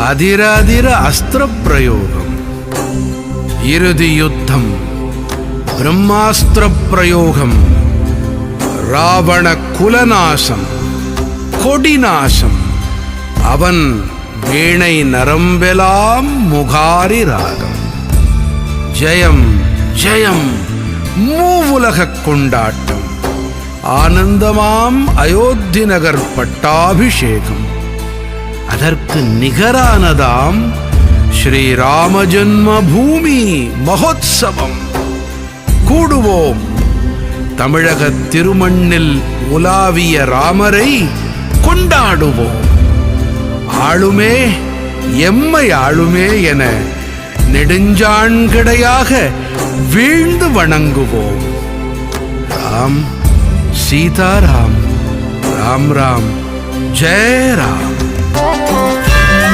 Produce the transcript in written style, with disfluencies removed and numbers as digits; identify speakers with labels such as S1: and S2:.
S1: அதிர அதிர அஸ்திர பிரயோகம், இறுதி யுத்தம், பிரம்மாஸ்திர பிரயோகம், ராவண குலநாசம், கொடிநாசம். அவன் வீணை நரம்பெலாம் முகாரி ராகம். ஜெயம் ஜெயம், மூவுலக கொண்டாட்டம், ஆனந்தமாம் அயோத்தி நகர் பட்டாபிஷேகம். அதற்கு நிகரானதாம் ஸ்ரீராம ஜன்ம பூமி மகோத்சவம். கூடுவோம், தமிழக திருமண்ணில் உலாவிய ராமரை கொண்டாடுவோம். ஆளுமே எம்மை ஆளுமே என நெடுஞ்சாண்கிடையாக வீழ்ந்து வணங்குவோம். ராம் சீதாராம், ராம் ராம், ஜெய ராம்.